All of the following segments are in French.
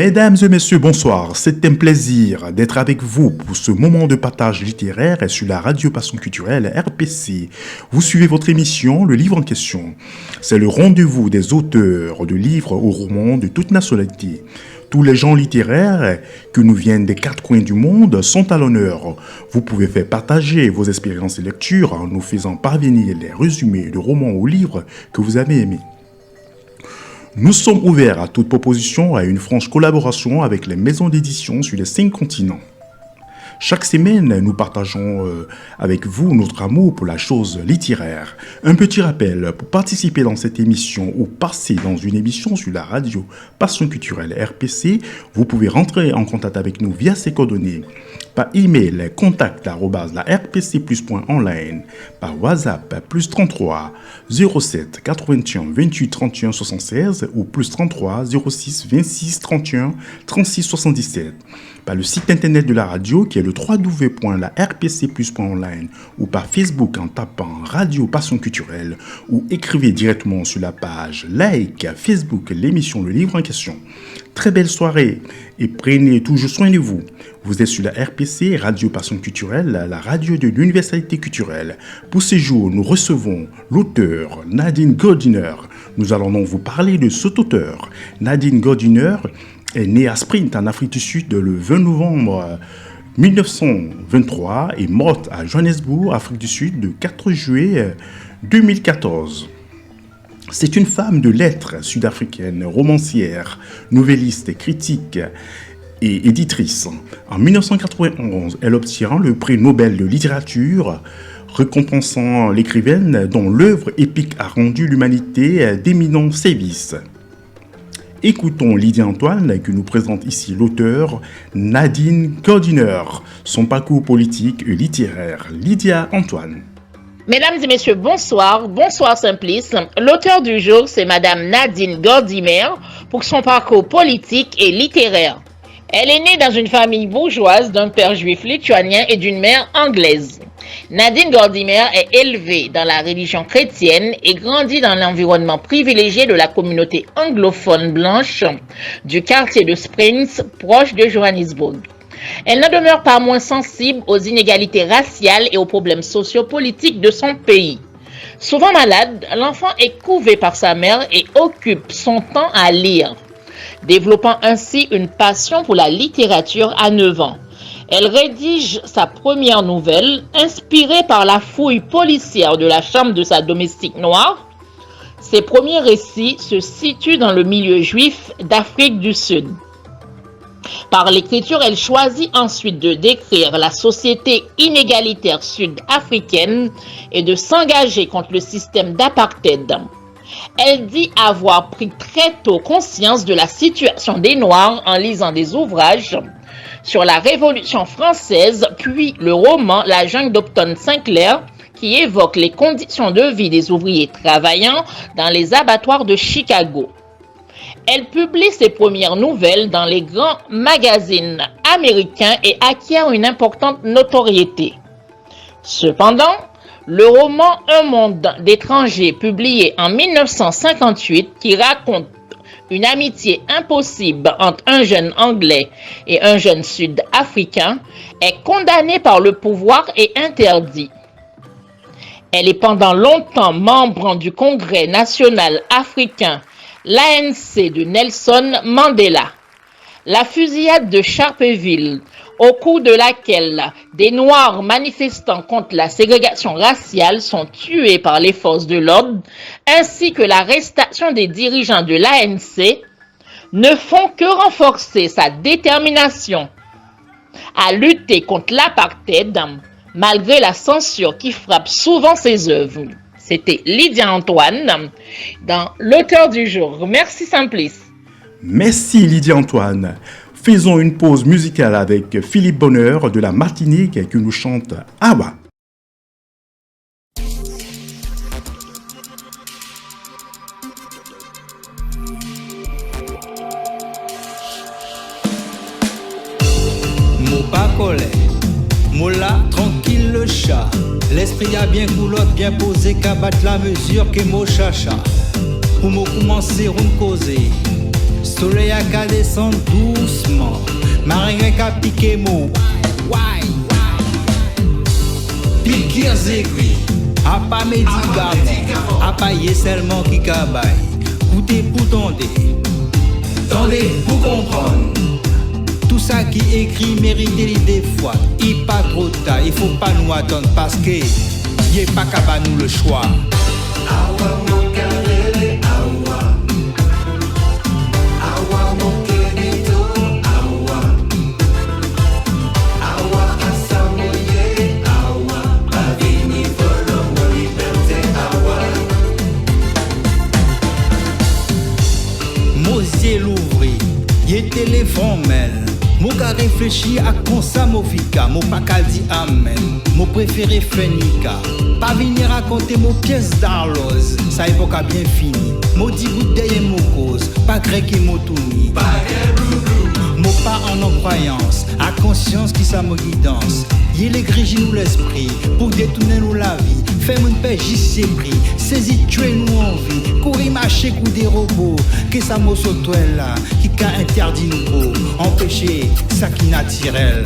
Mesdames et messieurs, bonsoir. C'est un plaisir d'être avec vous pour ce moment de partage littéraire sur la radio Passion Culturelle RPC. Vous suivez votre émission, Le Livre en question. C'est le rendez-vous des auteurs de livres ou romans de toute nationalité. Tous les gens littéraires qui nous viennent des quatre coins du monde sont à l'honneur. Vous pouvez faire partager vos expériences de lecture en nous faisant parvenir les résumés de romans ou livres que vous avez aimés. Nous sommes ouverts à toute proposition et à une franche collaboration avec les maisons d'édition sur les 5 continents. Chaque semaine, nous partageons avec vous notre amour pour la chose littéraire. Un petit rappel, pour participer dans cette émission ou passer dans une émission sur la radio Passion Culturelle RPC, vous pouvez rentrer en contact avec nous via ces coordonnées. Par email, contact@rpcplus.online, par WhatsApp, plus 33 07 81 28 31 76 ou plus 33 06 26 31 36 77. Par le site internet de la radio qui est le www.larpcplus.online ou par Facebook en tapant Radio Passion Culturelle ou écrivez directement sur la page like Facebook l'émission Le Livre en question. Très belle soirée et prenez toujours soin de vous. Vous êtes sur la RPC, Radio Passion Culturelle, la radio de l'universalité culturelle. Pour ce jour, nous recevons l'auteur Nadine Gordiner. Nous allons donc vous parler de cet auteur. Nadine Gordiner est née à Sprint en Afrique du Sud le 20 novembre 1923 et morte à Johannesburg, Afrique du Sud, le 4 juillet 2014. C'est une femme de lettres sud-africaine, romancière, novelliste, critique et éditrice. En 1991, elle obtient le prix Nobel de littérature, récompensant l'écrivaine dont l'œuvre épique a rendu l'humanité d'éminents services. Écoutons Lydia Antoine qui nous présente ici l'auteur Nadine Gordiner, son parcours politique et littéraire. Lydia Antoine. Mesdames et messieurs, bonsoir. Bonsoir Simplice. L'auteur du jour, c'est Madame Nadine Gordiner pour son parcours politique et littéraire. Elle est née dans une famille bourgeoise d'un père juif lituanien et d'une mère anglaise. Nadine Gordiner est élevée dans la religion chrétienne et grandit dans l'environnement privilégié de la communauté anglophone blanche du quartier de Springs, proche de Johannesburg. Elle ne demeure pas moins sensible aux inégalités raciales et aux problèmes sociopolitiques de son pays. Souvent malade, l'enfant est couvé par sa mère et occupe son temps à lire, développant ainsi une passion pour la littérature à 9 ans. Elle rédige sa première nouvelle, inspirée par la fouille policière de la chambre de sa domestique noire. Ses premiers récits se situent dans le milieu juif d'Afrique du Sud. Par l'écriture, elle choisit ensuite de décrire la société inégalitaire sud-africaine et de s'engager contre le système d'apartheid. Elle dit avoir pris très tôt conscience de la situation des Noirs en lisant des ouvrages sur la Révolution française, puis le roman La jungle d'Upton Sinclair, qui évoque les conditions de vie des ouvriers travaillant dans les abattoirs de Chicago. Elle publie ses premières nouvelles dans les grands magazines américains et acquiert une importante notoriété. Cependant, le roman Un monde d'étrangers, publié en 1958, qui raconte une amitié impossible entre un jeune Anglais et un jeune Sud-Africain, est condamné par le pouvoir et interdit. Elle est pendant longtemps membre du Congrès national africain, l'ANC de Nelson Mandela. La fusillade de Sharpeville, au cours de laquelle des Noirs manifestant contre la ségrégation raciale sont tués par les forces de l'ordre, ainsi que l'arrestation des dirigeants de l'ANC, ne font que renforcer sa détermination à lutter contre l'apartheid, malgré la censure qui frappe souvent ses œuvres. C'était Lydia Antoine dans l'auteur du jour. Merci Simplice. Merci Lydia Antoine. Faisons une pause musicale avec Philippe Bonheur de la Martinique qui nous chante Awa. Mon pas colère, moula tranquille le chat. L'esprit a bien coulotte, bien posé, qu'à battre la mesure que mon chacha. Pour me commencer à me causer. Soleil a qu'à descendre doucement. Marin a piqué mot. Why? Piquer aiguilles. A pas médicament. A pas y seulement qui cabaye. Écoutez pour tonder. Tendez pour comprendre. Tout ça qui écrit mérite des fois. Il pas trop tard, il faut pas nous attendre parce que y est pas qu'à nous le choix. Awa mon carré, awa. Awa mon querido, awa. Awa asamoye, awa. Bavini volo mon liberté, awa. Mosier l'ouvri, y téléphone mêle. Mon gars réfléchi à consa mo fika, mon pas qu'à dire amen. Mon préféré fenika. Pas venir raconter mon pièce d'arlose, ça est pas bien fini. Mon dit bouteille mon cause, pas grec et mon tourni. Mon pas en croyance, à conscience qui ça me guidance. Yé les grigis nous l'esprit, pour détourner nous la vie. Fais mon père j'y pris, saisis tuer nous en vie. Courir marcher coup des robots, que ça me saute là, qui qu'a interdit nous beau. Empêcher ça qui naturel.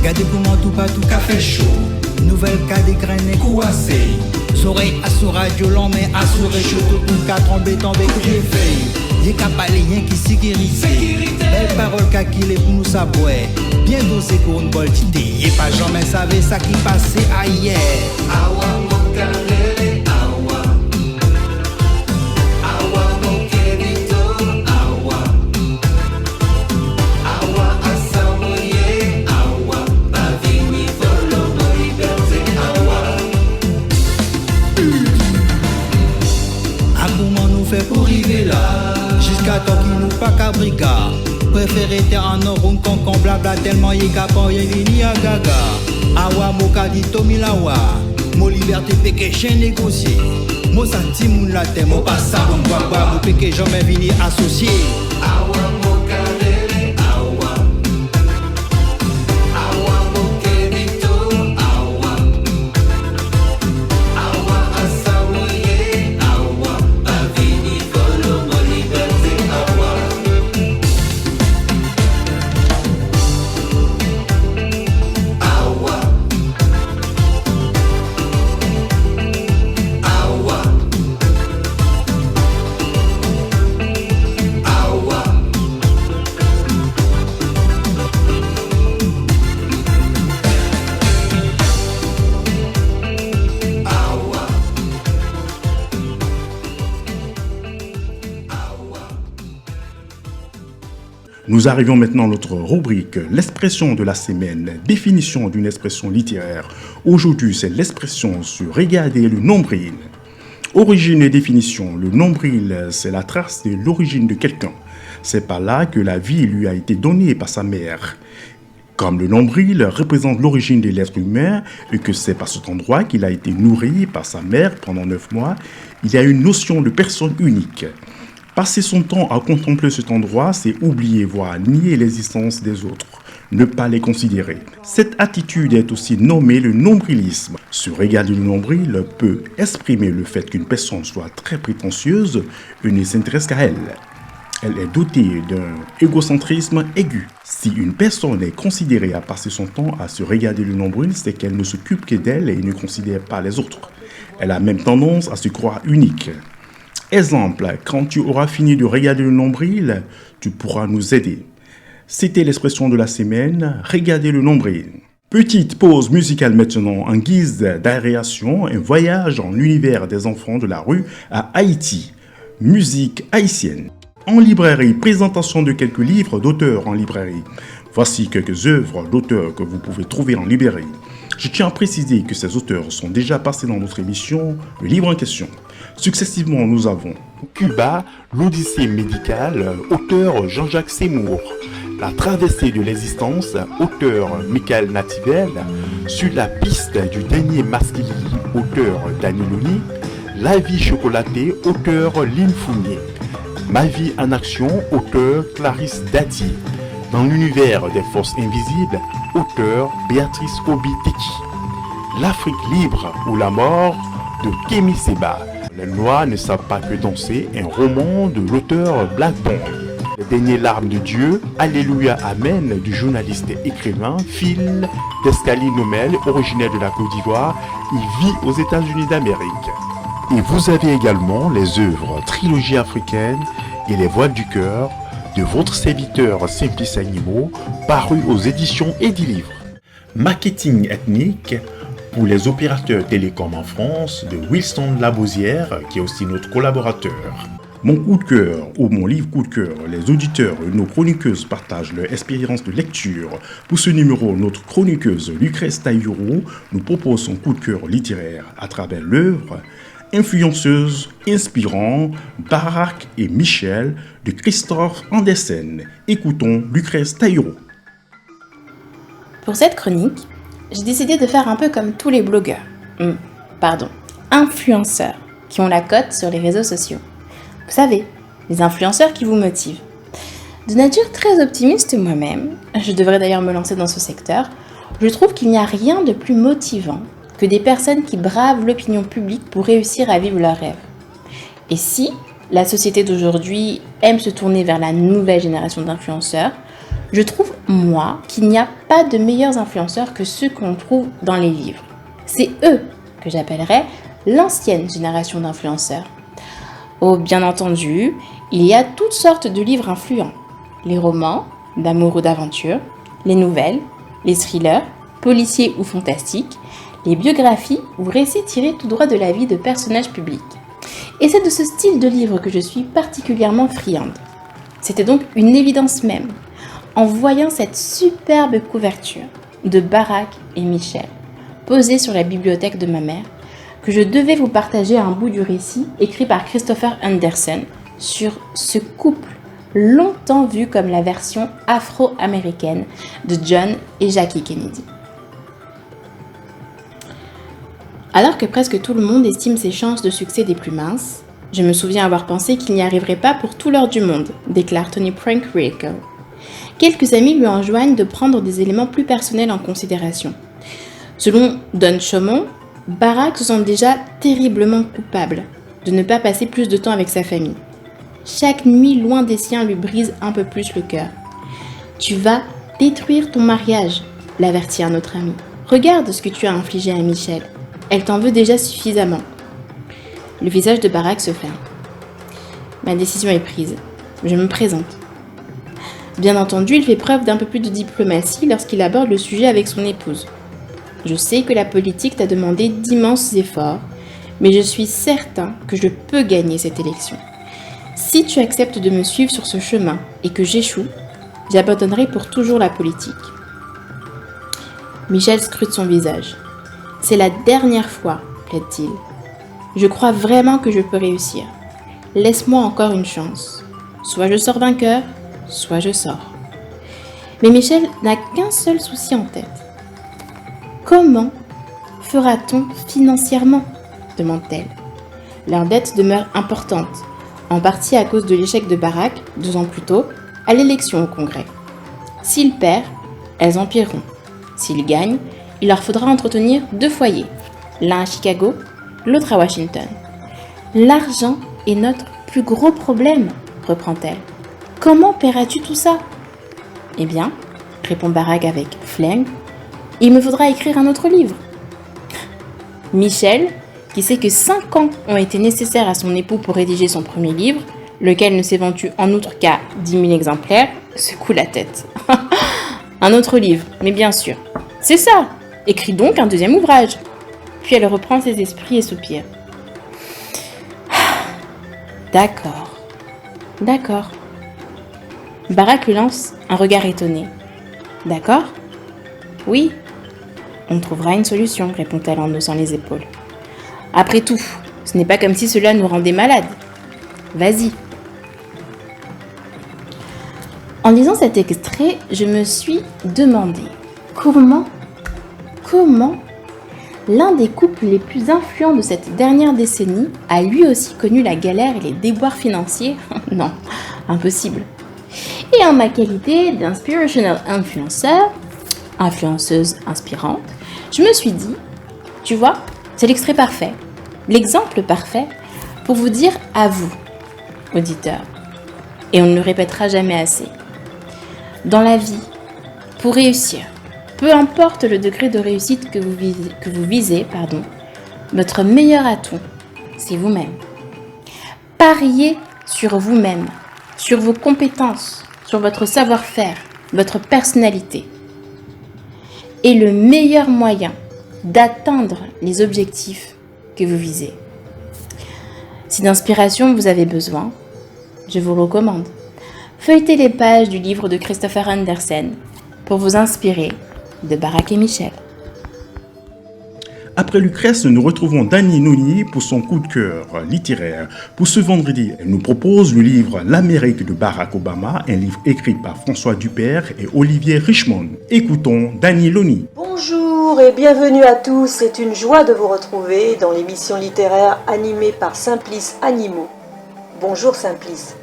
Regardez comment tout pas tout café chaud. Nouvelle cas des graines couassées. Soreille à sous radio long mais à sous réchaud. Tout cas tombé crié fait. Y'a qu'à parler rien qui sécurité. Belle parole qu'a qu'il est pour nous sabouer. Bien dosé pour une bonne idée. Y'a pas jamais savait ça qui passait ailleurs. Awa mon carré, awa. Awa mon querido, awa. Awa asamoye, awa. Bavini volo mon liberté, awa. A comment nous fait pour arriver là? Jusqu'à temps qu'il nous pas qu'à brigade. Préféré terre en or, un concon blabla tellement yé capon yé vini à gaga. Awa mo kadito milawa. Mo liberté péché chien négocié. Mo senti moun la terre, mo pas ça bon bois mo péché jamais vini associé. Awa mo carré, awa. Awa mo querido, awa. Awa asamoye, awa. Bavini volo mo liberté, awa. Nous arrivons maintenant à notre rubrique, l'expression de la semaine, définition d'une expression littéraire. Aujourd'hui, c'est l'expression sur regarder le nombril. Origine et définition, le nombril, c'est la trace de l'origine de quelqu'un. C'est par là que la vie lui a été donnée par sa mère. Comme le nombril représente l'origine de l'être humain et que c'est par cet endroit qu'il a été nourri par sa mère pendant 9 mois, il y a une notion de personne unique. Passer son temps à contempler cet endroit, c'est oublier, voire nier l'existence des autres, ne pas les considérer. Cette attitude est aussi nommée le nombrilisme. Se regarder le nombril peut exprimer le fait qu'une personne soit très prétentieuse et ne s'intéresse qu'à elle. Elle est dotée d'un égocentrisme aigu. Si une personne est considérée à passer son temps à se regarder le nombril, c'est qu'elle ne s'occupe que d'elle et ne considère pas les autres. Elle a même tendance à se croire unique. Exemple, quand tu auras fini de regarder le nombril, tu pourras nous aider. C'était l'expression de la semaine, regardez le nombril. Petite pause musicale maintenant en guise d'aération, un voyage en l'univers des enfants de la rue à Haïti. Musique haïtienne. En librairie, présentation de quelques livres d'auteurs en librairie. Voici quelques œuvres d'auteurs que vous pouvez trouver en librairie. Je tiens à préciser que ces auteurs sont déjà passés dans notre émission, le livre en question. Successivement, nous avons Cuba, l'Odyssée médicale, auteur Jean-Jacques Seymour. La traversée de l'existence, auteur Michael Nativel. Sur la piste du dernier Maskili, auteur Daniloni. La vie chocolatée, auteur Lynn Fournier. Ma vie en action, auteur Clarisse Dati. Dans l'univers des forces invisibles, auteur Béatrice Obi-Teki. L'Afrique libre ou la mort de Kémy Séba. Les Noirs ne savent pas que danser, un roman de l'auteur Black Bond. Les dernières larmes de Dieu, Alléluia Amen du journaliste et écrivain Phil Descali-Nomel, originaire de la Côte d'Ivoire. Il vit aux États-Unis d'Amérique. Et vous avez également les œuvres Trilogie africaine et Les voiles du cœur de votre serviteur Simplice Animaux, paru aux éditions Edilivre. Marketing ethnique pour les opérateurs télécoms en France de Wilson Labousière, qui est aussi notre collaborateur. Mon coup de cœur ou mon livre coup de cœur, les auditeurs et nos chroniqueuses partagent leur expérience de lecture. Pour ce numéro, notre chroniqueuse Lucrèce Taïro nous propose son coup de cœur littéraire à travers l'œuvre Influenceuse, inspirant, Barack et Michel de Christophe Andersen. Écoutons Lucrèce Taïro. Pour cette chronique, j'ai décidé de faire un peu comme tous les blogueurs, influenceurs, qui ont la cote sur les réseaux sociaux. Vous savez, les influenceurs qui vous motivent. De nature très optimiste moi-même, je devrais d'ailleurs me lancer dans ce secteur, je trouve qu'il n'y a rien de plus motivant que des personnes qui bravent l'opinion publique pour réussir à vivre leurs rêves. Et si la société d'aujourd'hui aime se tourner vers la nouvelle génération d'influenceurs, je trouve, moi, qu'il n'y a pas de meilleurs influenceurs que ceux qu'on trouve dans les livres. C'est eux que j'appellerais l'ancienne génération d'influenceurs. Oh, bien entendu, il y a toutes sortes de livres influents. Les romans, d'amour ou d'aventure, les nouvelles, les thrillers, policiers ou fantastiques, les biographies ou récits tirés tout droit de la vie de personnages publics. Et c'est de ce style de livre que je suis particulièrement friande. C'était donc une évidence même, en voyant cette superbe couverture de Barack et Michel, posée sur la bibliothèque de ma mère, que je devais vous partager un bout du récit écrit par Christopher Andersen sur ce couple longtemps vu comme la version afro-américaine de John et Jackie Kennedy. Alors que presque tout le monde estime ses chances de succès des plus minces, je me souviens avoir pensé qu'il n'y arriverait pas pour tout l'or du monde, déclare Tony Prankrico. Quelques amis lui enjoignent de prendre des éléments plus personnels en considération. Selon Don Chaumont, Barack se sent déjà terriblement coupable de ne pas passer plus de temps avec sa famille. Chaque nuit loin des siens lui brise un peu plus le cœur. « Tu vas détruire ton mariage », l'avertit un autre ami. « Regarde ce que tu as infligé à Michel. Elle t'en veut déjà suffisamment. » Le visage de Barack se ferme. Ma décision est prise. Je me présente. Bien entendu, il fait preuve d'un peu plus de diplomatie lorsqu'il aborde le sujet avec son épouse. Je sais que la politique t'a demandé d'immenses efforts, mais je suis certain que je peux gagner cette élection. Si tu acceptes de me suivre sur ce chemin et que j'échoue, j'abandonnerai pour toujours la politique. Michel scrute son visage. C'est la dernière fois, plaide-t-il. Je crois vraiment que je peux réussir. Laisse-moi encore une chance. Soit je sors vainqueur, soit je sors. Mais Michel n'a qu'un seul souci en tête. Comment fera-t-on financièrement ? Demande-t-elle. Leur dette demeure importante, en partie à cause de l'échec de Barack, 2 ans plus tôt, à l'élection au Congrès. S'il perd, elles empireront. S'il gagne, il leur faudra entretenir 2 foyers, l'un à Chicago, l'autre à Washington. L'argent est notre plus gros problème, reprend-elle. Comment paieras-tu tout ça ? Eh bien, répond Barack avec flingue, il me faudra écrire un autre livre. Michel, qui sait que 5 ans ont été nécessaires à son époux pour rédiger son premier livre, lequel ne s'est vendu en outre qu'à 10 000 exemplaires, secoue la tête. Un autre livre, mais bien sûr. C'est ça. Écris donc un deuxième ouvrage. Puis elle reprend ses esprits et soupire. D'accord. D'accord. Barack lui lance un regard étonné. D'accord ? Oui. On trouvera une solution, répond-elle en haussant les épaules. Après tout, ce n'est pas comme si cela nous rendait malades. Vas-y. En lisant cet extrait, je me suis demandé comment l'un des couples les plus influents de cette dernière décennie a lui aussi connu la galère et les déboires financiers. Non, impossible. Et en ma qualité d'inspirational influenceur, influenceuse inspirante, je me suis dit, tu vois, c'est l'extrait parfait, l'exemple parfait pour vous dire à vous, auditeurs, et on ne le répétera jamais assez. Dans la vie, pour réussir, peu importe le degré de réussite que vous visez, votre meilleur atout, c'est vous-même. Pariez sur vous-même, sur vos compétences, sur votre savoir-faire, votre personnalité. Et le meilleur moyen d'atteindre les objectifs que vous visez. Si d'inspiration vous avez besoin, je vous recommande. Feuilletez les pages du livre de Christopher Andersen pour vous inspirer de Barack et Michel. Après Lucrèce, nous retrouvons Dani Nouni pour son coup de cœur littéraire. Pour ce vendredi, elle nous propose le livre L'Amérique de Barack Obama, un livre écrit par François Dupert et Olivier Richmond. Écoutons Dani Nouni. Bonjour et bienvenue à tous, c'est une joie de vous retrouver dans l'émission littéraire animée par Simplice Animaux. Bonjour Simplice.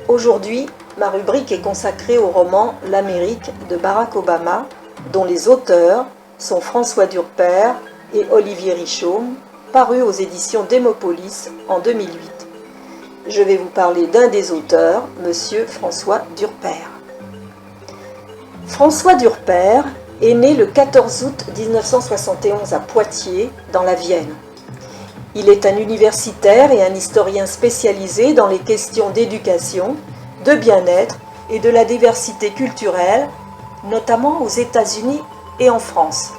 Aujourd'hui, ma rubrique est consacrée au roman L'Amérique de Barack Obama, dont les auteurs sont François Dupert et Olivier Richaume, paru aux éditions Démopolis en 2008. Je vais vous parler d'un des auteurs, Monsieur François Dupert. François Dupert est né le 14 août 1971 à Poitiers, dans la Vienne. Il est un universitaire et un historien spécialisé dans les questions d'éducation, de bien-être et de la diversité culturelle, notamment aux États-Unis et en France.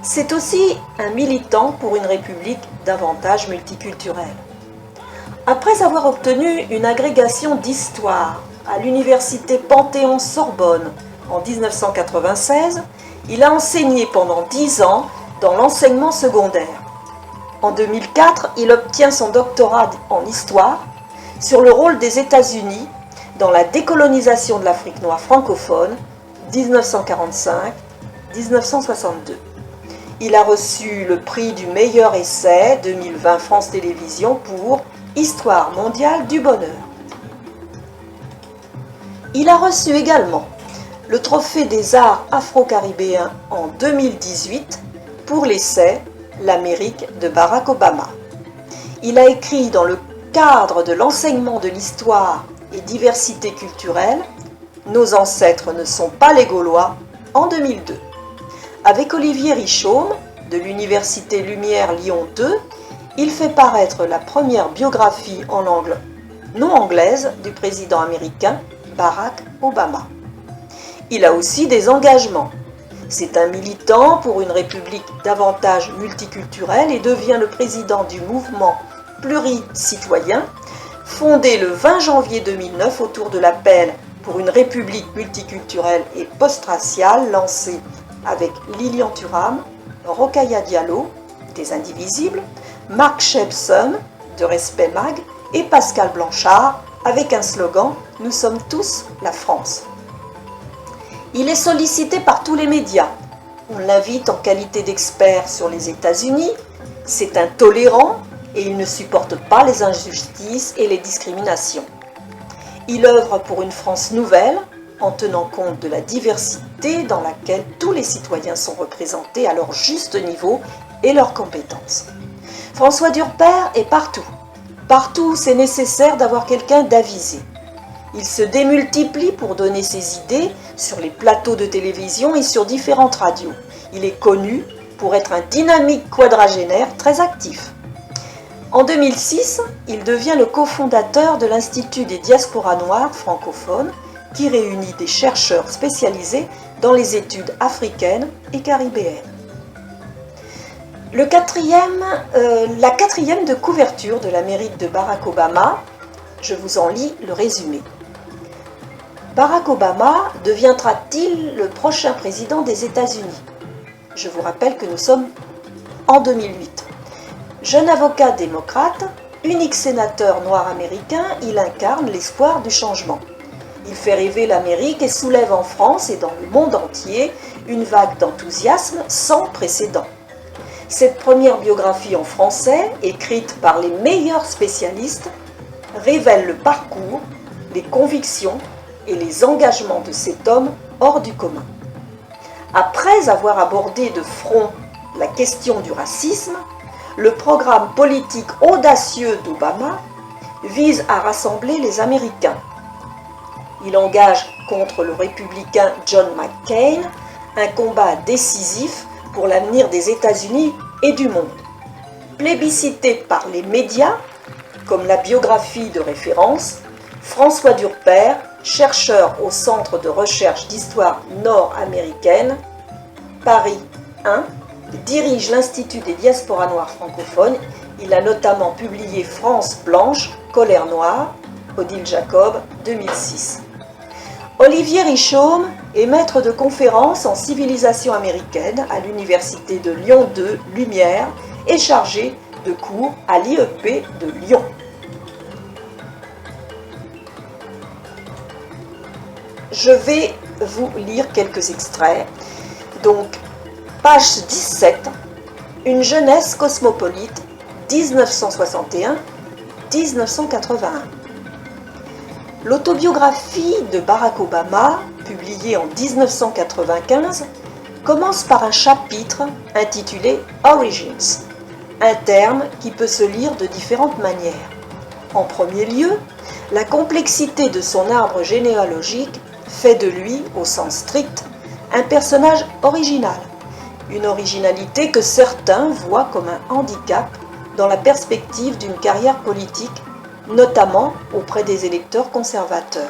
C'est aussi un militant pour une république davantage multiculturelle. Après avoir obtenu une agrégation d'histoire à l'université Panthéon-Sorbonne en 1996, il a enseigné pendant 10 ans dans l'enseignement secondaire. En 2004, il obtient son doctorat en histoire sur le rôle des États-Unis dans la décolonisation de l'Afrique noire francophone 1945-1962. Il a reçu le prix du meilleur essai 2020 France Télévisions pour Histoire mondiale du bonheur. Il a reçu également le trophée des arts afro-caribéens en 2018 pour l'essai L'Amérique de Barack Obama. Il a écrit dans le cadre de l'enseignement de l'histoire et diversité culturelle Nos ancêtres ne sont pas les Gaulois en 2002. Avec Olivier Richaume de l'Université Lumière Lyon 2, il fait paraître la première biographie en langue non anglaise du président américain Barack Obama. Il a aussi des engagements. C'est un militant pour une république davantage multiculturelle et devient le président du mouvement pluricitoyen, fondé le 20 janvier 2009 autour de l'appel pour une république multiculturelle et post-raciale lancé avec Lilian Thuram, Rokhaya Diallo, des Indivisibles, Mark Shepson, de Respect Mag, et Pascal Blanchard, avec un slogan « Nous sommes tous la France ». Il est sollicité par tous les médias. On l'invite en qualité d'expert sur les États-Unis. C'est intolérant et il ne supporte pas les injustices et les discriminations. Il œuvre pour une France nouvelle en tenant compte de la diversité dans laquelle tous les citoyens sont représentés à leur juste niveau et leurs compétences. François Dupert est partout. Partout où c'est nécessaire d'avoir quelqu'un d'avisé. Il se démultiplie pour donner ses idées sur les plateaux de télévision et sur différentes radios. Il est connu pour être un dynamique quadragénaire très actif. En 2006, il devient le cofondateur de l'Institut des diasporas noires francophones, qui réunit des chercheurs spécialisés dans les études africaines et caribéennes. La quatrième de couverture de l'Amérique de Barack Obama, je vous en lis le résumé. Barack Obama deviendra-t-il le prochain président des États-Unis? Je vous rappelle que nous sommes en 2008. Jeune avocat démocrate, unique sénateur noir américain, il incarne l'espoir du changement. Il fait rêver l'Amérique et soulève en France et dans le monde entier une vague d'enthousiasme sans précédent. Cette première biographie en français, écrite par les meilleurs spécialistes, révèle le parcours, les convictions et les engagements de cet homme hors du commun. Après avoir abordé de front la question du racisme, le programme politique audacieux d'Obama vise à rassembler les Américains. Il engage contre le républicain John McCain un combat décisif pour l'avenir des États-Unis et du monde. Plébiscité par les médias, comme la biographie de référence, François Durper, chercheur au Centre de recherche d'histoire nord-américaine, Paris 1, dirige l'Institut des diasporas noires francophones. Il a notamment publié France blanche, colère noire, Odile Jacob, 2006. Olivier Richaume est maître de conférences en civilisation américaine à l'Université de Lyon 2 Lumière et chargé de cours à l'IEP de Lyon. Je vais vous lire quelques extraits. Donc, page 17, Une jeunesse cosmopolite, 1961-1981. L'autobiographie de Barack Obama, publiée en 1995, commence par un chapitre intitulé Origins, un terme qui peut se lire de différentes manières. En premier lieu, la complexité de son arbre généalogique fait de lui, au sens strict, un personnage original, une originalité que certains voient comme un handicap dans la perspective d'une carrière politique, notamment auprès des électeurs conservateurs.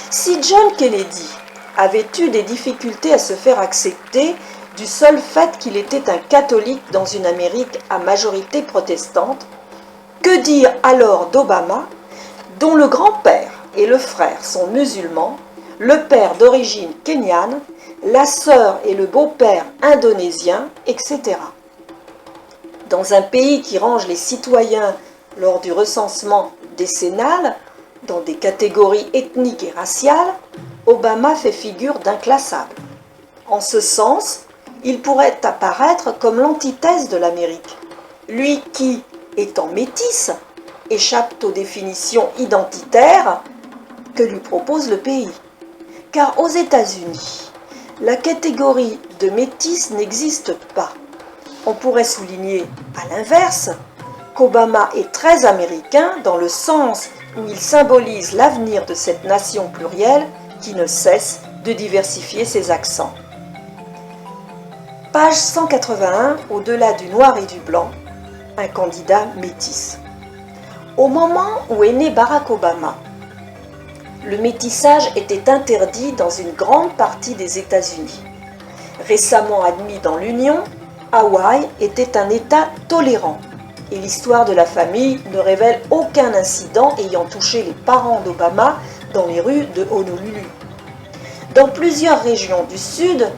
Si John Kennedy avait eu des difficultés à se faire accepter du seul fait qu'il était un catholique dans une Amérique à majorité protestante, que dire alors d'Obama, dont le grand-père et le frère sont musulmans, le père d'origine kenyane, la sœur et le beau-père indonésien, etc. Dans un pays qui range les citoyens lors du recensement décennal dans des catégories ethniques et raciales, Obama fait figure d'inclassable. En ce sens, il pourrait apparaître comme l'antithèse de l'Amérique, lui qui, étant métis, échappe aux définitions identitaires que lui propose le pays. Car aux États-Unis, la catégorie de métis n'existe pas. On pourrait souligner, à l'inverse, qu'Obama est très américain dans le sens où il symbolise l'avenir de cette nation plurielle qui ne cesse de diversifier ses accents. Page 181, au-delà du noir et du blanc, un candidat métis. Au moment où est né Barack Obama, le métissage était interdit dans une grande partie des États-Unis. Récemment admis dans l'Union, Hawaï était un État tolérant et l'histoire de la famille ne révèle aucun incident ayant touché les parents d'Obama dans les rues de Honolulu. Dans plusieurs régions du Sud,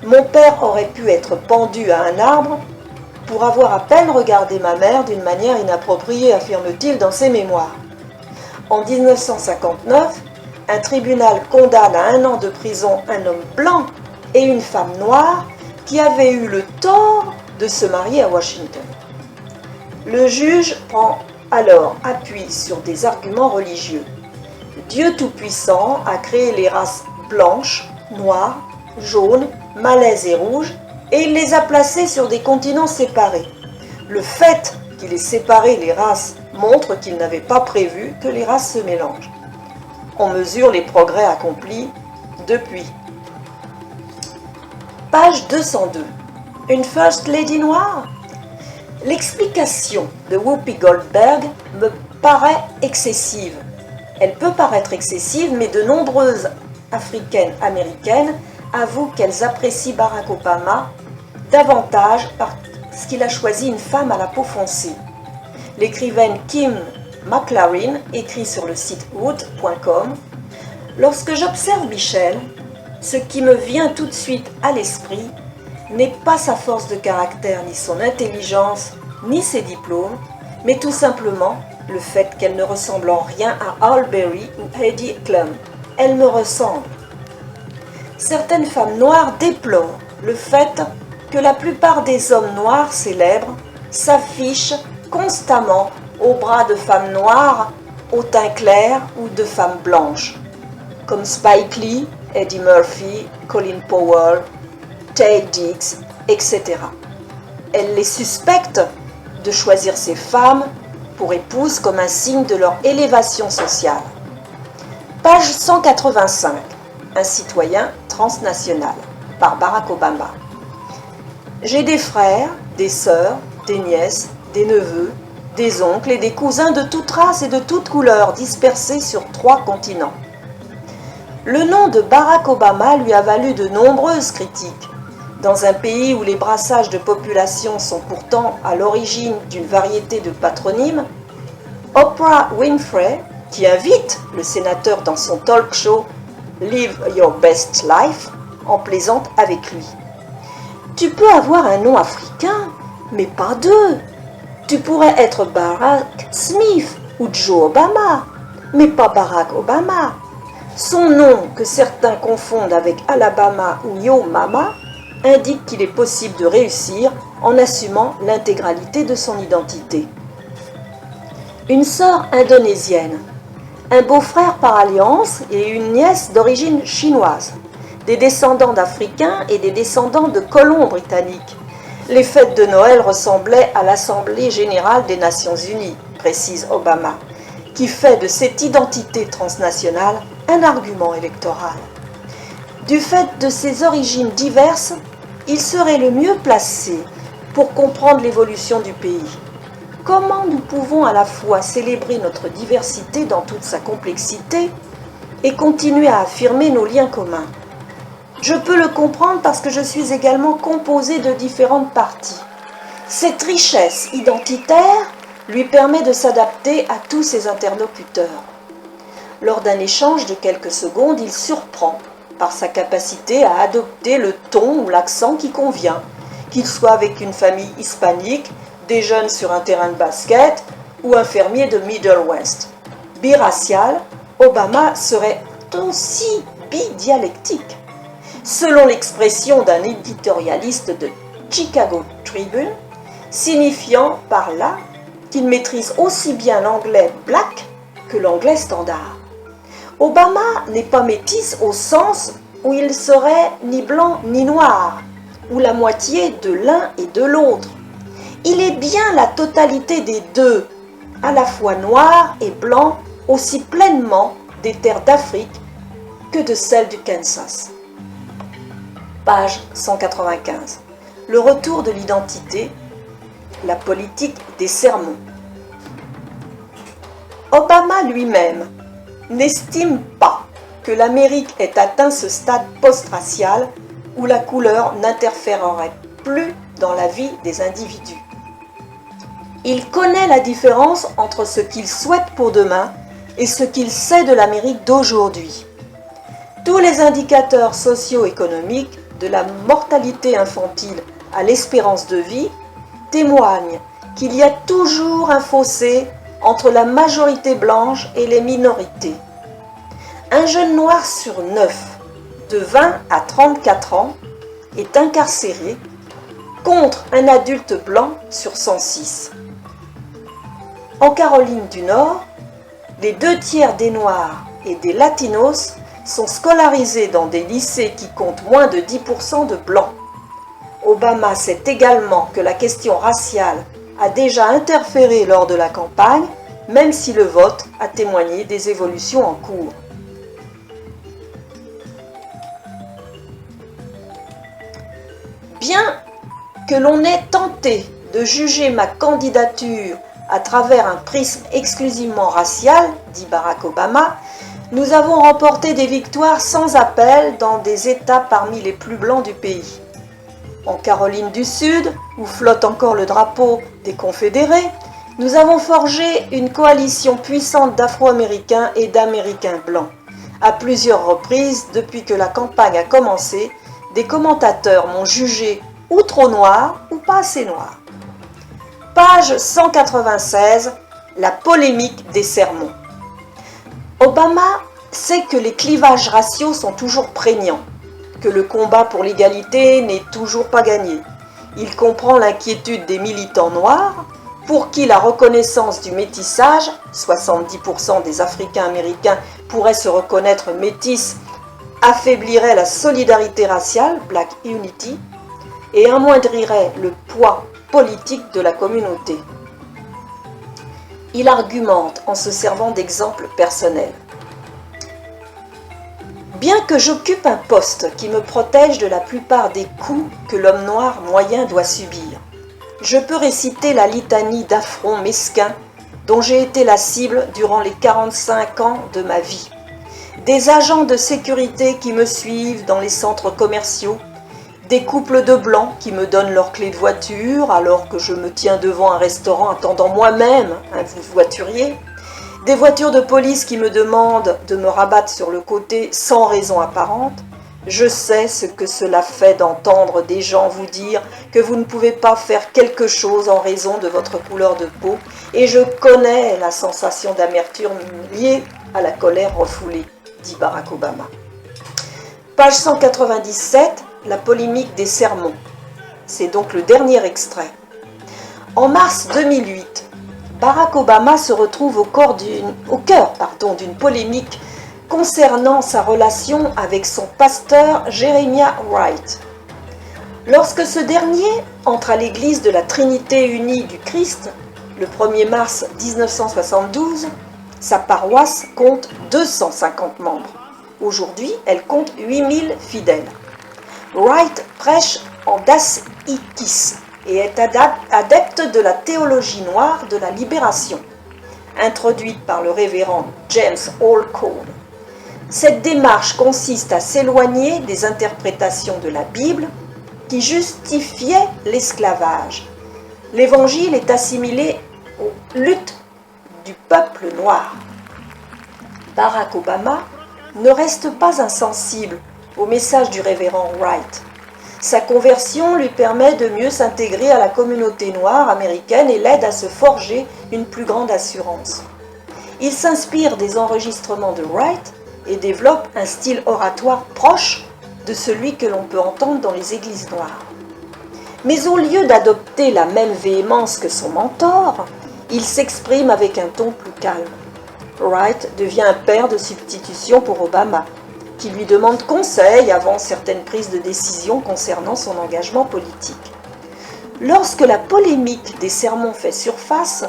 mon père aurait pu être pendu à un arbre pour avoir à peine regardé ma mère d'une manière inappropriée, affirme-t-il dans ses mémoires. En 1959, un tribunal condamne à 1 an de prison un homme blanc et une femme noire qui avaient eu le tort de se marier à Washington. Le juge prend alors appui sur des arguments religieux. Dieu Tout-Puissant a créé les races blanches, noires, jaunes, malaises et rouges et il les a placées sur des continents séparés. Le fait qu'il ait séparé les races montre qu'il n'avait pas prévu que les races se mélangent. On mesure les progrès accomplis depuis. Page 202. Une First Lady noire? L'explication de Whoopi Goldberg me paraît excessive. Elle peut paraître excessive, mais de nombreuses africaines américaines avouent qu'elles apprécient Barack Obama davantage parce qu'il a choisi une femme à la peau foncée. L'écrivaine Kim McLaren écrit sur le site wood.com « Lorsque j'observe Michel, ce qui me vient tout de suite à l'esprit n'est pas sa force de caractère, ni son intelligence, ni ses diplômes, mais tout simplement le fait qu'elle ne ressemble en rien à Halle Berry ou Heidi Klum. Elle me ressemble. » Certaines femmes noires déplorent le fait que la plupart des hommes noirs célèbres s'affichent constamment au bras de femmes noires au teint clair ou de femmes blanches, comme Spike Lee, Eddie Murphy, Colin Powell, Taye Diggs, etc. Elle les suspecte de choisir ces femmes pour épouses comme un signe de leur élévation sociale. Page 185. Un citoyen transnational, par Barack Obama. J'ai des frères, des sœurs, des nièces, des neveux, des oncles et des cousins de toute race et de toute couleur dispersés sur 3 continents. Le nom de Barack Obama lui a valu de nombreuses critiques. Dans un pays où les brassages de population sont pourtant à l'origine d'une variété de patronymes, Oprah Winfrey, qui invite le sénateur dans son talk show Live Your Best Life, en plaisante avec lui. Tu peux avoir un nom africain, mais pas 2. Tu pourrais être Barack Smith ou Joe Obama, mais pas Barack Obama. Son nom, que certains confondent avec Alabama ou Yo Mama, indique qu'il est possible de réussir en assumant l'intégralité de son identité. Une sœur indonésienne, un beau-frère par alliance et une nièce d'origine chinoise, des descendants d'Africains et des descendants de colons britanniques. Les fêtes de Noël ressemblaient à l'Assemblée générale des Nations unies, précise Obama, qui fait de cette identité transnationale un argument électoral. Du fait de ses origines diverses, il serait le mieux placé pour comprendre l'évolution du pays. Comment nous pouvons à la fois célébrer notre diversité dans toute sa complexité et continuer à affirmer nos liens communs? Je peux le comprendre parce que je suis également composé de différentes parties. Cette richesse identitaire lui permet de s'adapter à tous ses interlocuteurs. Lors d'un échange de quelques secondes, il surprend par sa capacité à adopter le ton ou l'accent qui convient, qu'il soit avec une famille hispanique, des jeunes sur un terrain de basket ou un fermier de Middle West. Biracial, Obama serait aussi bidialectique. Selon l'expression d'un éditorialiste de Chicago Tribune, signifiant par là qu'il maîtrise aussi bien l'anglais black que l'anglais standard. Obama n'est pas métis au sens où il serait ni blanc ni noir, ou la moitié de l'un et de l'autre. Il est bien la totalité des deux, à la fois noir et blanc, aussi pleinement des terres d'Afrique que de celles du Kansas. Page 195. Le retour de l'identité, la politique des sermons. Obama lui-même n'estime pas que l'Amérique ait atteint ce stade post-racial où la couleur n'interférerait plus dans la vie des individus. Il connaît la différence entre ce qu'il souhaite pour demain et ce qu'il sait de l'Amérique d'aujourd'hui. Tous les indicateurs socio-économiques, de la mortalité infantile à l'espérance de vie, témoignent qu'il y a toujours un fossé entre la majorité blanche et les minorités. Un jeune noir sur 9, de 20 à 34 ans, est incarcéré contre un adulte blanc sur 106. En Caroline du Nord, les 2/3 des Noirs et des Latinos sont scolarisés dans des lycées qui comptent moins de 10% de blancs. Obama sait également que la question raciale a déjà interféré lors de la campagne, même si le vote a témoigné des évolutions en cours. Bien que l'on ait tenté de juger ma candidature à travers un prisme exclusivement racial, dit Barack Obama, nous avons remporté des victoires sans appel dans des États parmi les plus blancs du pays. En Caroline du Sud, où flotte encore le drapeau des Confédérés, nous avons forgé une coalition puissante d'Afro-Américains et d'Américains blancs. À plusieurs reprises, depuis que la campagne a commencé, des commentateurs m'ont jugé ou trop noir ou pas assez noir. Page 196, la polémique des sermons. Obama sait que les clivages raciaux sont toujours prégnants, que le combat pour l'égalité n'est toujours pas gagné. Il comprend l'inquiétude des militants noirs, pour qui la reconnaissance du métissage, 70% des Africains-Américains pourraient se reconnaître métis, affaiblirait la solidarité raciale, Black Unity, et amoindrirait le poids politique de la communauté. Il argumente en se servant d'exemples personnels. Bien que j'occupe un poste qui me protège de la plupart des coups que l'homme noir moyen doit subir, je peux réciter la litanie d'affronts mesquins dont j'ai été la cible durant les 45 ans de ma vie. Des agents de sécurité qui me suivent dans les centres commerciaux, des couples de blancs qui me donnent leurs clés de voiture alors que je me tiens devant un restaurant attendant moi-même un voiturier, des voitures de police qui me demandent de me rabattre sur le côté sans raison apparente. Je sais ce que cela fait d'entendre des gens vous dire que vous ne pouvez pas faire quelque chose en raison de votre couleur de peau, et je connais la sensation d'amertume liée à la colère refoulée, dit Barack Obama. Page 197, la polémique des sermons. C'est donc le dernier extrait. En mars 2008, Barack Obama se retrouve au cœur d'une polémique concernant sa relation avec son pasteur Jeremiah Wright. Lorsque ce dernier entre à l'église de la Trinité unie du Christ, le 1er mars 1972, sa paroisse compte 250 membres. Aujourd'hui, elle compte 8000 fidèles. Wright prêche en Das Ikis et est adepte de la théologie noire de la libération, introduite par le révérend James Holcomb. Cette démarche consiste à s'éloigner des interprétations de la Bible qui justifiaient l'esclavage. L'Évangile est assimilé aux luttes du peuple noir. Barack Obama ne reste pas insensible au message du révérend Wright. Sa conversion lui permet de mieux s'intégrer à la communauté noire américaine et l'aide à se forger une plus grande assurance. Il s'inspire des enregistrements de Wright et développe un style oratoire proche de celui que l'on peut entendre dans les églises noires. Mais au lieu d'adopter la même véhémence que son mentor, il s'exprime avec un ton plus calme. Wright devient un père de substitution pour Obama, qui lui demande conseil avant certaines prises de décision concernant son engagement politique. Lorsque la polémique des sermons fait surface,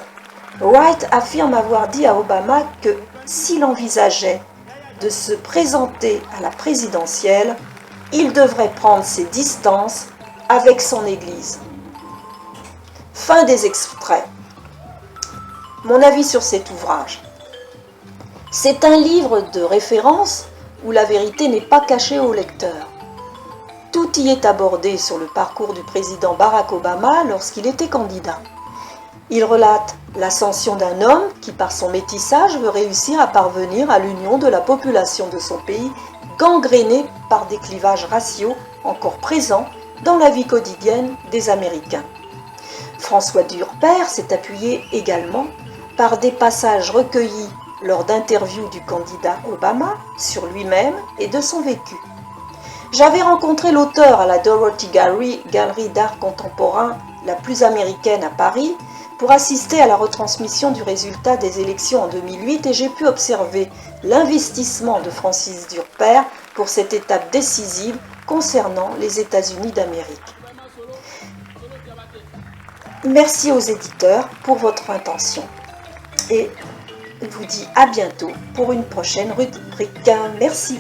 Wright affirme avoir dit à Obama que s'il envisageait de se présenter à la présidentielle, il devrait prendre ses distances avec son Église. Fin des extraits. Mon avis sur cet ouvrage. C'est un livre de référence où la vérité n'est pas cachée au lecteur. Tout y est abordé sur le parcours du président Barack Obama lorsqu'il était candidat. Il relate l'ascension d'un homme qui, par son métissage, veut réussir à parvenir à l'union de la population de son pays, gangrénée par des clivages raciaux encore présents dans la vie quotidienne des Américains. François Durper s'est appuyé également par des passages recueillis lors d'interviews du candidat Obama sur lui-même et de son vécu. J'avais rencontré l'auteur à la Dorothy Galerie d'art contemporain la plus américaine à Paris pour assister à la retransmission du résultat des élections en 2008 et j'ai pu observer l'investissement de Francis Durper pour cette étape décisive concernant les États-Unis d'Amérique. Merci aux éditeurs pour votre intention et je vous dis à bientôt pour une prochaine rubrique. Merci.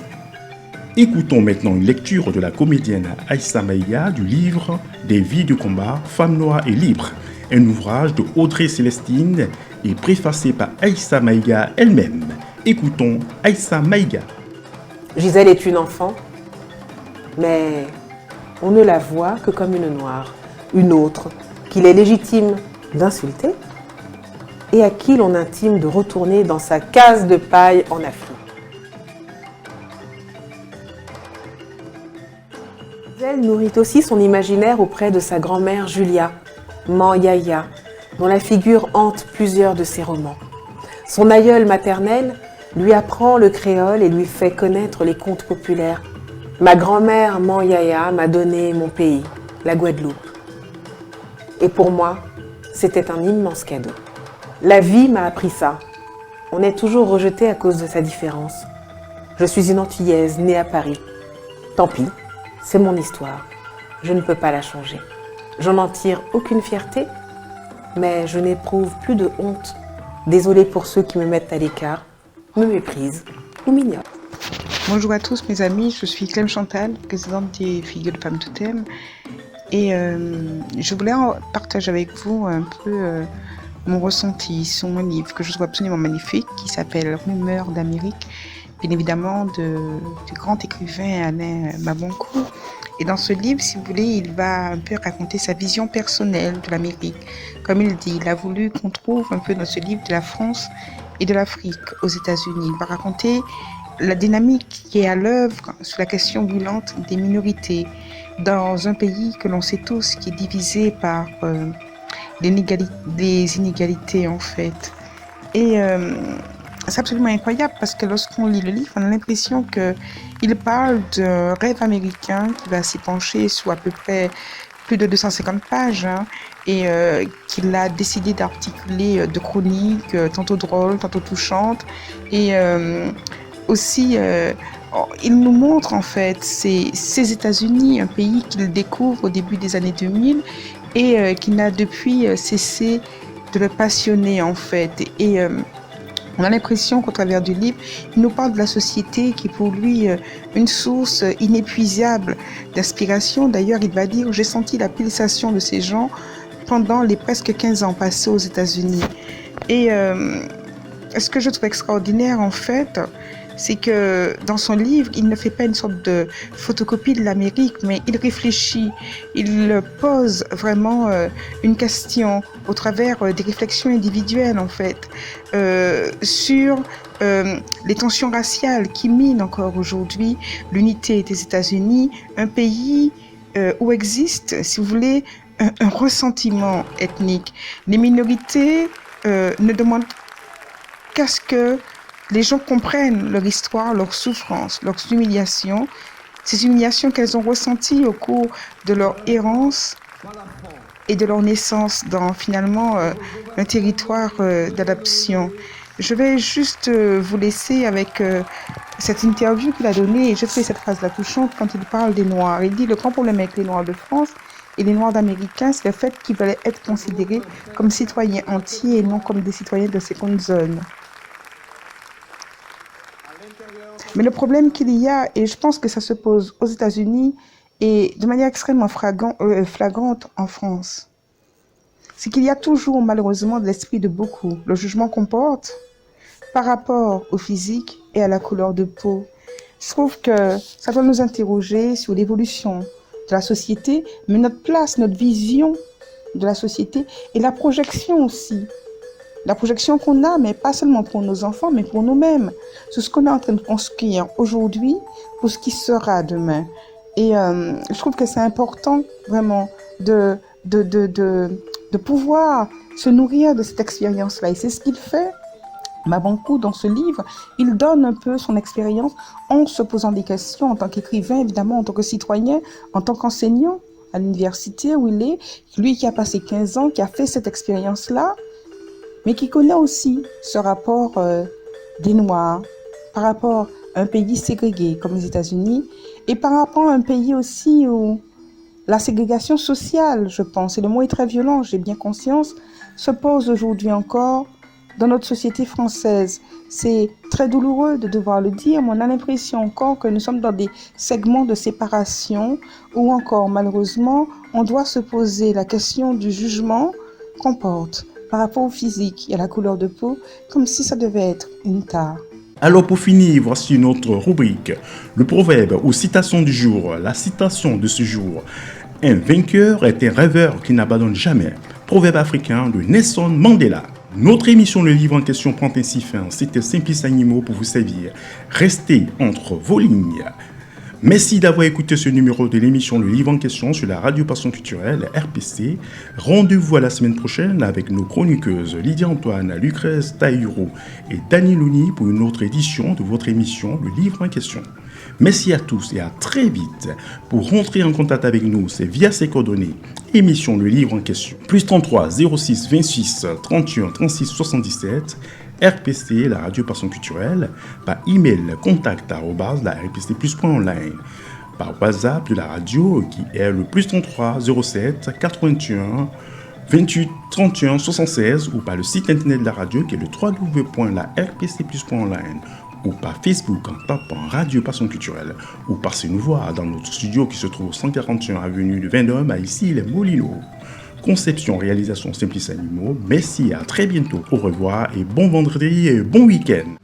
Écoutons maintenant une lecture de la comédienne Aïssa Maïga du livre Des vies de combat, femmes noires et libres, un ouvrage de Audrey Célestine et préfacé par Aïssa Maïga elle-même. Écoutons Aïssa Maïga. Gisèle est une enfant, mais on ne la voit que comme une noire, une autre, qu'il est légitime d'insulter et à qui l'on intime de retourner dans sa case de paille en Afrique. Gisèle nourrit aussi son imaginaire auprès de sa grand-mère Julia, Manyaya, dont la figure hante plusieurs de ses romans. Son aïeul maternel lui apprend le créole et lui fait connaître les contes populaires. Ma grand-mère Manyaya m'a donné mon pays, la Guadeloupe. Et pour moi, c'était un immense cadeau. La vie m'a appris ça. On est toujours rejeté à cause de sa différence. Je suis une Antillaise née à Paris. Tant pis, c'est mon histoire. Je ne peux pas la changer. Je n'en tire aucune fierté, mais je n'éprouve plus de honte. Désolée pour ceux qui me mettent à l'écart, me méprisent ou m'ignorent. Bonjour à tous mes amis, je suis Clem Chantal, présidente des Filles de Femmes Totem. Et je voulais partager avec vous un peu mon ressenti sur mon livre que je trouve absolument magnifique, qui s'appelle Rumeurs d'Amérique, bien évidemment du grand écrivain Alain Mabankou. Et dans ce livre, si vous voulez, il va un peu raconter sa vision personnelle de l'Amérique. Comme il dit, il a voulu qu'on trouve un peu dans ce livre de la France et de l'Afrique aux États-Unis. Il va raconter la dynamique qui est à l'œuvre sur la question brûlante des minorités dans un pays que l'on sait tous qui est divisé par des inégalités en fait. Et c'est absolument incroyable parce que lorsqu'on lit le livre, on a l'impression qu'il parle d'un rêve américain qui va s'y pencher sur à peu près plus de 250 pages et qu'il a décidé d'articuler de chroniques, tantôt drôles, tantôt touchantes. Et aussi, il nous montre en fait ces États-Unis, un pays qu'il découvre au début des années 2000 et qui n'a depuis cessé de le passionner en fait. Et on a l'impression qu'au travers du livre, il nous parle de la société qui est pour lui une source inépuisable d'inspiration. D'ailleurs, il va dire « J'ai senti la pulsation de ces gens pendant les presque 15 ans passés aux États-Unis ». Et ce que je trouve extraordinaire en fait, c'est que dans son livre, il ne fait pas une sorte de photocopie de l'Amérique, mais il réfléchit, il pose vraiment une question au travers des réflexions individuelles en fait, sur les tensions raciales qui minent encore aujourd'hui l'unité des États-Unis, un pays où existe, si vous voulez, un ressentiment ethnique. Les minorités ne demandent qu'à ce que les gens comprennent leur histoire, leurs souffrances, leurs humiliations, ces humiliations qu'elles ont ressenties au cours de leur errance et de leur naissance dans finalement un territoire d'adoption. Je vais juste vous laisser avec cette interview qu'il a donnée et je trouve cette phrase-là touchante quand il parle des Noirs. Il dit « Le grand problème avec les Noirs de France et les Noirs d'Américains, c'est le fait qu'ils veulent être considérés comme citoyens entiers et non comme des citoyens de seconde zone. » Mais le problème qu'il y a, et je pense que ça se pose aux États-Unis et de manière extrêmement flagrante en France, c'est qu'il y a toujours malheureusement de l'esprit de beaucoup, le jugement qu'on porte par rapport au physique et à la couleur de peau. Je trouve que ça doit nous interroger sur l'évolution de la société, mais notre place, notre vision de la société et la projection aussi. La projection qu'on a, mais pas seulement pour nos enfants, mais pour nous-mêmes. C'est ce qu'on est en train de construire aujourd'hui pour ce qui sera demain. Et je trouve que c'est important vraiment de pouvoir se nourrir de cette expérience-là. Et c'est ce qu'il fait. Mabankou, dans ce livre, il donne un peu son expérience en se posant des questions en tant qu'écrivain, évidemment, en tant que citoyen, en tant qu'enseignant à l'université où il est, lui qui a passé 15 ans, qui a fait cette expérience-là, mais qui connaît aussi ce rapport des Noirs par rapport à un pays ségrégué comme les États-Unis et par rapport à un pays aussi où la ségrégation sociale, je pense, et le mot est très violent, j'ai bien conscience, se pose aujourd'hui encore dans notre société française. C'est très douloureux de devoir le dire, mais on a l'impression encore que nous sommes dans des segments de séparation où encore, malheureusement, on doit se poser la question du jugement qu'on porte par rapport au physique et à la couleur de peau, comme si ça devait être une tare. Alors pour finir, voici notre rubrique, le proverbe ou citation du jour. La citation de ce jour: un vainqueur est un rêveur qui n'abandonne jamais. Proverbe africain de Nelson Mandela. Notre émission Le Livre en question prend ainsi fin. C'était Simplice Animaux pour vous servir. Restez entre vos lignes. Merci d'avoir écouté ce numéro de l'émission Le Livre en question sur la Radio Passion Culturelle RPC. Rendez-vous à la semaine prochaine avec nos chroniqueuses Lydia Antoine, Lucrèce Taïro et Dani Louni pour une autre édition de votre émission Le Livre en question. Merci à tous et à très vite. Pour rentrer en contact avec nous, c'est via ces coordonnées. Émission Le Livre en question. +33 06 26 31 36 77. RPC, la Radio Passion Culturelle, par email contact@larpcplus.online, par WhatsApp de la radio qui est le +33 07 81 28 31 76 ou par le site internet de la radio qui est le www.larpcplus.online ou par Facebook en tapant Radio Passion Culturelle ou passez nous voir dans notre studio qui se trouve au 141 avenue de Vendôme à ici les Moulineaux. Conception, réalisation Simplice Animaux. Merci et à très bientôt. Au revoir et bon vendredi et bon week-end.